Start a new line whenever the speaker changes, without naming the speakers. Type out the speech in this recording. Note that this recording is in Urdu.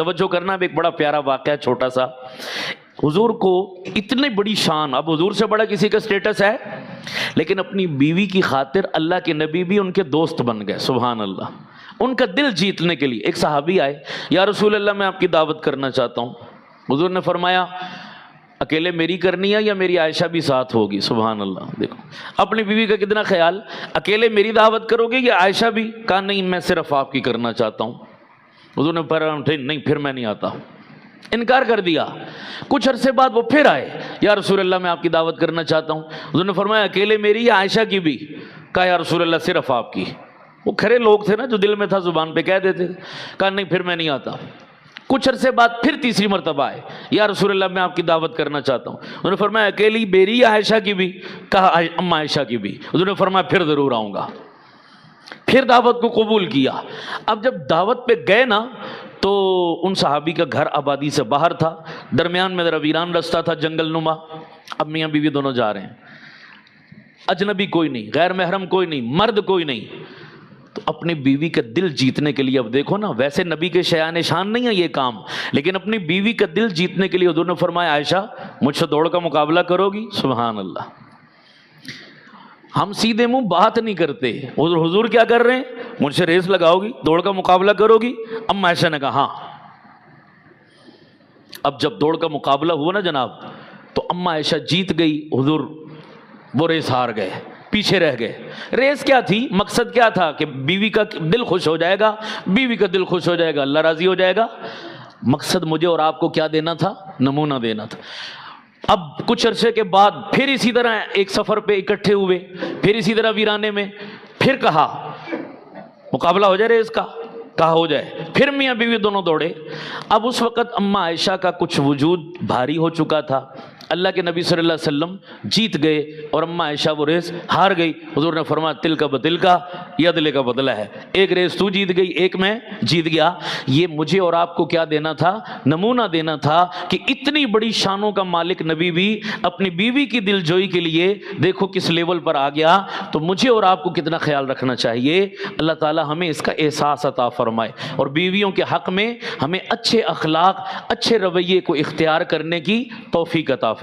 توجہ کرنا، اب ایک بڑا پیارا واقعہ چھوٹا سا. حضور کو اتنی بڑی شان، اب حضور سے بڑا کسی کا سٹیٹس ہے، لیکن اپنی بیوی کی خاطر اللہ کے نبی بھی ان کے دوست بن گئے. سبحان اللہ. ان کا دل جیتنے کے لیے ایک صحابی آئے، یا رسول اللہ میں آپ کی دعوت کرنا چاہتا ہوں. حضور نے فرمایا اکیلے میری کرنی ہے یا میری عائشہ بھی ساتھ ہوگی؟ سبحان اللہ. دیکھو اپنی بیوی کا کتنا خیال، اکیلے میری دعوت کرو گے یا عائشہ بھی؟ کہا نہیں میں صرف آپ کی کرنا چاہتا ہوں. حضور نے فرمایا نہیں پھر میں نہیں آتا، انکار کر دیا. کچھ عرصے بعد وہ پھر آئے، یا رسول اللہ میں آپ کی دعوت کرنا چاہتا ہوں. حضور نے فرمایا اکیلے میری یا عائشہ کی بھی؟ کہا یا رسول اللہ صرف آپ کی. وہ کھرے لوگ تھے نا، جو دل میں تھا زبان پہ کہہ دیتے. کہا نہیں پھر میں نہیں آتا. کچھ عرصے بعد پھر تیسری مرتبہ آئے، یا رسول اللہ میں آپ کی دعوت کرنا چاہتا ہوں. انہوں نے فرمایا اکیلی میری یا عائشہ کی بھی؟ کہا اما عائشہ کی بھی. حضور نے فرمایا پھر ضرور آؤں گا. پھر دعوت کو قبول کیا. اب جب دعوت پہ گئے نا تو ان صحابی کا گھر آبادی سے باہر تھا، درمیان میں ذرا ویران رستہ تھا جنگل نما. اب میاں بیوی دونوں جا رہے ہیں، اجنبی کوئی نہیں، غیر محرم کوئی نہیں، مرد کوئی نہیں. تو اپنی بیوی کا دل جیتنے کے لیے، اب دیکھو نا ویسے نبی کے شایان شان نہیں ہے یہ کام، لیکن اپنی بیوی کا دل جیتنے کے لیے حضور نے فرمایا عائشہ مجھ سے دوڑ کا مقابلہ کرو گی؟ سبحان اللہ. ہم سیدھے منہ بات نہیں کرتے، حضور کیا کر رہے ہیں؟ مجھ سے ریس لگاؤ گی، دوڑ کا مقابلہ کرو گی؟ اما عائشہ نے کہا ہاں. اب جب دوڑ کا مقابلہ ہوا نا جناب، تو اما عائشہ جیت گئی، حضور وہ ریس ہار گئے، پیچھے رہ گئے. ریس کیا تھی؟ مقصد کیا تھا کہ بیوی کا دل خوش ہو جائے گا، بیوی کا دل خوش ہو جائے گا، اللہ راضی ہو جائے گا. مقصد مجھے اور آپ کو کیا دینا تھا؟ نمونہ دینا تھا. اب کچھ عرصے کے بعد پھر اسی طرح ایک سفر پہ اکٹھے ہوئے، پھر اسی طرح ویرانے میں. پھر کہا مقابلہ ہو جائے ریس کا؟ کہا ہو جائے. پھر میاں بیوی دونوں دوڑے. اب اس وقت اما عائشہ کا کچھ وجود بھاری ہو چکا تھا، اللہ کے نبی صلی اللہ علیہ وسلم جیت گئے اور اما عائشہ وہ ریس ہار گئی. حضور نے فرمایا تل کا بدل کا، یہ عدلے کا بدلہ ہے، ایک ریس تو جیت گئی، ایک میں جیت گیا. یہ مجھے اور آپ کو کیا دینا تھا؟ نمونہ دینا تھا کہ اتنی بڑی شانوں کا مالک نبی بھی اپنی بیوی کی دل جوئی کے لیے دیکھو کس لیول پر آ گیا. تو مجھے اور آپ کو کتنا خیال رکھنا چاہیے. اللہ تعالی ہمیں اس کا احساس عطا فرمائے اور بیویوں کے حق میں ہمیں اچھے اخلاق، اچھے رویے کو اختیار کرنے کی توفیق عطا فرمائے.